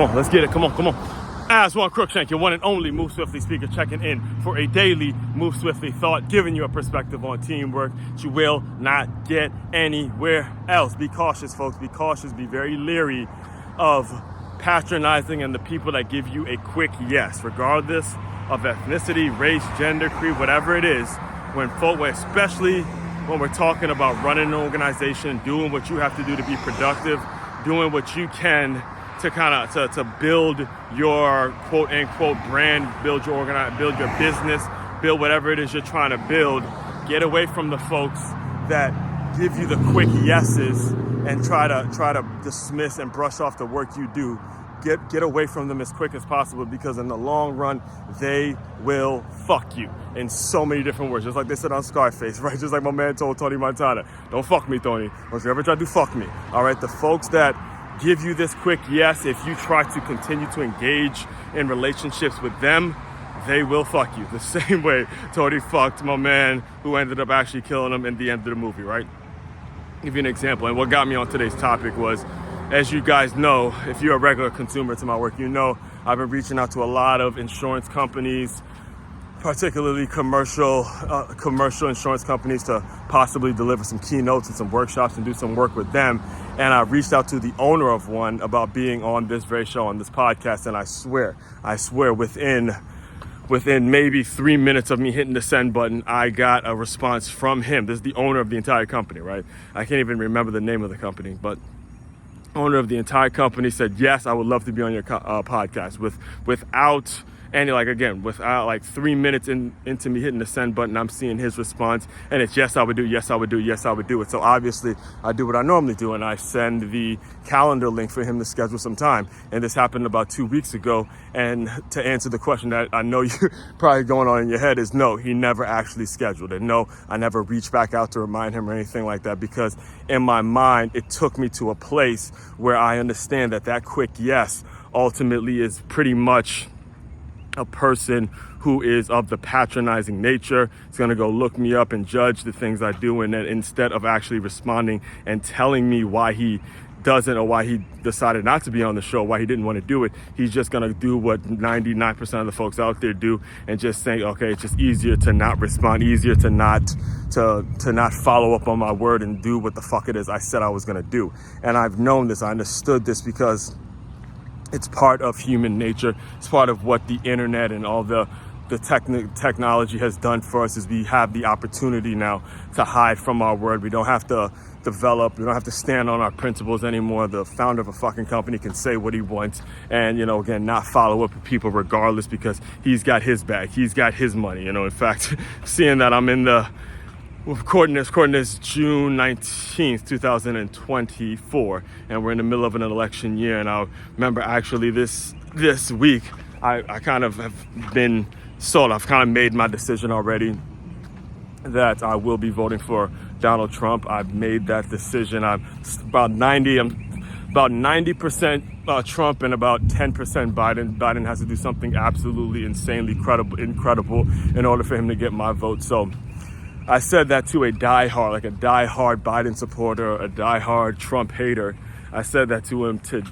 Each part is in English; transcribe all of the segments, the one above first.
Come on, let's get it. Come on, come on. Aswand, Cruickshank, your one and only Move Swiftly speaker, checking in for a daily Move Swiftly thought, giving you a perspective on teamwork that you will not get anywhere else. Be cautious, folks. Be cautious. Be very leery of patronizing and the people that give you a quick yes, regardless of ethnicity, race, gender, creed, whatever it is. Especially when we're talking about running an organization, doing what you have to do to be productive, doing what you can to build your quote unquote brand, build your business, build whatever it is you're trying to build. Get away from the folks that give you the quick yeses and try to dismiss and brush off the work you do. Get away from them as quick as possible, because in the long run, they will fuck you in so many different words. Just like they said on Scarface, right? Just like my man told Tony Montana, don't fuck me, Tony. Don't you ever try to fuck me. All right, the folks that give you this quick yes, if you try to continue to engage in relationships with them, they will fuck you. The same way Tony fucked my man who ended up actually killing him in the end of the movie, right? I'll give you an example. And what got me on today's topic was, as you guys know, if you're a regular consumer to my work, you know I've been reaching out to a lot of insurance companies, particularly commercial insurance companies, to possibly deliver some keynotes and some workshops and do some work with them. And I reached out to the owner of one about being on this very show, on this podcast, and I swear within maybe 3 minutes of me hitting the send button, I got a response from him. This is the owner of the entire company, right? I can't even remember the name of the company, but owner of the entire company said, yes, I would love to be on your podcast, without any, without 3 minutes into me hitting the send button, I'm seeing his response, and it's yes, I would do, yes, I would do, yes, I would do it. So obviously I do what I normally do, and I send the calendar link for him to schedule some time. And this happened about 2 weeks ago. And to answer the question that I know you're probably going on in your head is, no, he never actually scheduled it. No, I never reached back out to remind him or anything like that, because in my mind, it took me to a place where I understand that quick yes ultimately is pretty much a person who is of the patronizing nature. It's going to go look me up and judge the things I do, and then instead of actually responding and telling me why he doesn't, or why he decided not to be on the show, why he didn't want to do it, he's just going to do what 99% of the folks out there do, and just say, okay, it's just easier to not respond, easier to not follow up on my word and do what the fuck it is I said I was going to do. And I've known this, I understood this, because it's part of human nature. It's part of what the internet and all the technology has done for us, is we have the opportunity now to hide from our word. We don't have to we don't have to stand on our principles anymore. The founder of a fucking company can say what he wants and, again, not follow up with people regardless, because he's got his bag, he's got his money. In fact, seeing that I'm in we're recording this June 19th, 2024, and we're in the middle of an election year. And I remember actually this week, I kind of have been sold. I've kind of made my decision already that I will be voting for Donald Trump. I've made that decision. I'm about 90% Trump and about 10% Biden. Biden has to do something absolutely insanely incredible in order for him to get my vote. So I said that to a diehard Biden supporter, a diehard Trump hater. I said that to him 2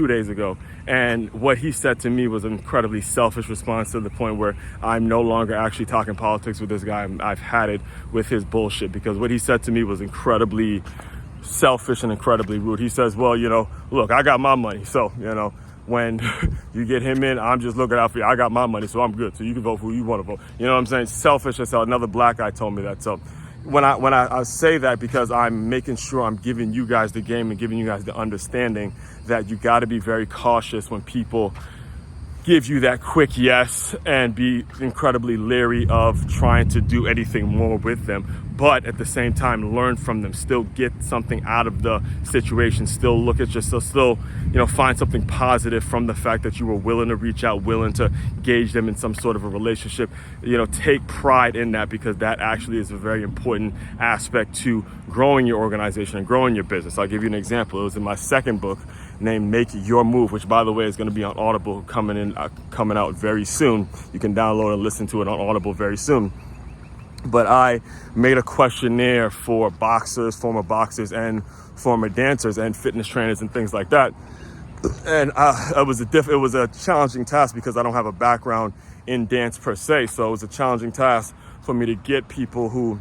days ago. And what he said to me was an incredibly selfish response, to the point where I'm no longer actually talking politics with this guy. I've had it with his bullshit, because what he said to me was incredibly selfish and incredibly rude. He says, well, look, I got my money. So, when you get him in, I'm just looking out for you. I got my money, so I'm good. So you can vote for who you want to vote. You know what I'm saying? Selfish as hell. Another black guy told me that. So when I say that, because I'm making sure I'm giving you guys the game and giving you guys the understanding that you got to be very cautious when people give you that quick yes, and be incredibly leery of trying to do anything more with them. But at the same time, learn from them, still get something out of the situation, still look at yourself, still, find something positive from the fact that you were willing to reach out, willing to engage them in some sort of a relationship. Take pride in that, because that actually is a very important aspect to growing your organization and growing your business. I'll give you an example. It was in my second book, named Make Your Move, which, by the way, is going to be on Audible coming out very soon. You can download and listen to it on Audible very soon. But I made a questionnaire for boxers, former boxers, and former dancers and fitness trainers and things like that, And it was a challenging task because I don't have a background in dance per se. So it was a challenging task for me to get people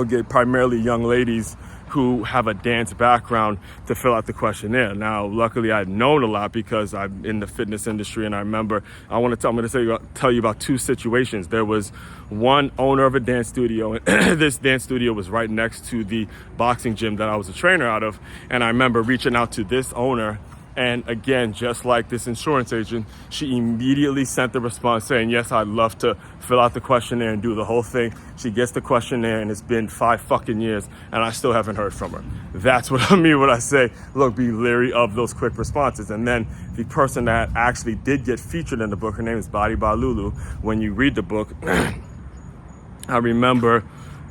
get primarily young ladies who have a dance background to fill out the questionnaire. Now, luckily, I'd known a lot because I'm in the fitness industry, and I remember I'm going to tell you about two situations. There was one owner of a dance studio, and this dance studio was right next to the boxing gym that I was a trainer out of. And I remember reaching out to this owner. And again, just like this insurance agent, she immediately sent the response saying, yes, I'd love to fill out the questionnaire and do the whole thing. She gets the questionnaire, and it's been 5 fucking years, and I still haven't heard from her. That's what I mean when I say, look, be leery of those quick responses. And then the person that actually did get featured in the book, her name is Badi Balulu. When you read the book, I remember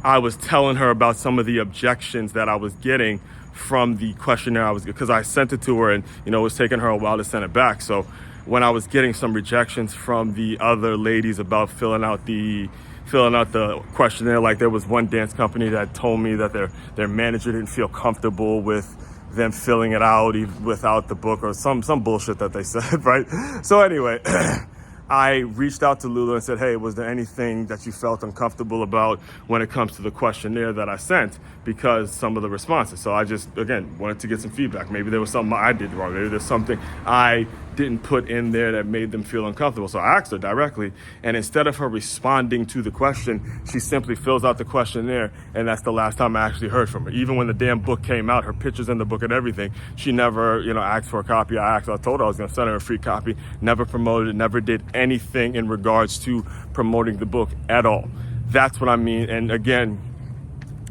I was telling her about some of the objections that I was getting from the questionnaire because I sent it to her, and it was taking her a while to send it back. So when I was getting some rejections from the other ladies about filling out the questionnaire, like there was one dance company that told me that their manager didn't feel comfortable with them filling it out without the book, or some bullshit that they said, right? So anyway, I reached out to Lulu and said, hey, was there anything that you felt uncomfortable about when it comes to the questionnaire that I sent? Because some of the responses. So I just, again, wanted to get some feedback. Maybe there was something I did wrong. Maybe there's something I didn't put in there that made them feel uncomfortable. So I asked her directly, and instead of her responding to the question, she simply fills out the questionnaire, and that's the last time I actually heard from her. Even when the damn book came out, her pictures in the book and everything, she never, asked for a copy. I told her I was going to send her a free copy, never promoted it, never did anything in regards to promoting the book at all. That's what I mean. And again,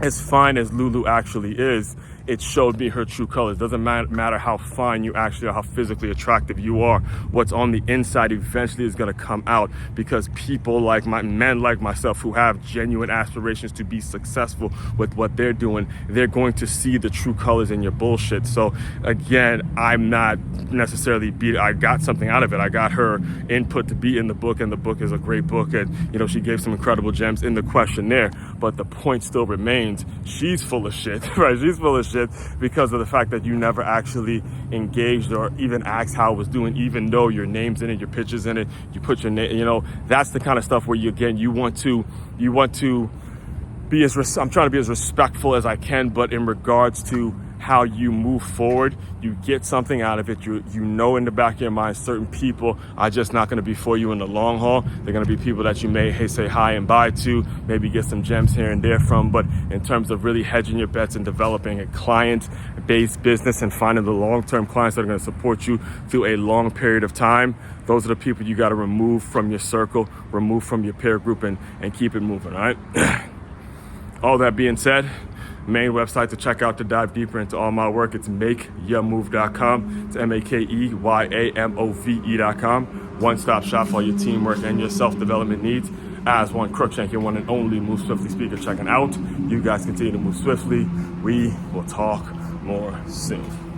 as fine as Lulu actually is, it showed me her true colors. Doesn't matter how fine you actually are, how physically attractive you are. What's on the inside eventually is going to come out, because people like men like myself who have genuine aspirations to be successful with what they're doing, they're going to see the true colors in your bullshit. So again, I'm not necessarily I got something out of it. I got her input to be in the book, and the book is a great book, and she gave some incredible gems in the questionnaire. But the point still remains, she's full of shit, right? She's full of shit because of the fact that you never actually engaged or even asked how it was doing, even though your name's in it, your picture's in it, you put your name, that's the kind of stuff where you want to be I'm trying to be as respectful as I can, but in regards to how you move forward, you get something out of it. You in the back of your mind, certain people are just not going to be for you in the long haul. They're going to be people that you may say hi and bye to, maybe get some gems here and there from. But in terms of really hedging your bets and developing a client-based business and finding the long-term clients that are going to support you through a long period of time, those are the people you got to remove from your circle, remove from your peer group, and keep it moving, all right? All that being said, main website to check out to dive deeper into all my work, it's makeyourmove.com. It's makeyourmove.com. One-stop shop for all your teamwork and your self-development needs. Aswand, Cruickshank, your one and only Move Swiftly speaker checking out. You guys continue to move swiftly. We will talk more soon.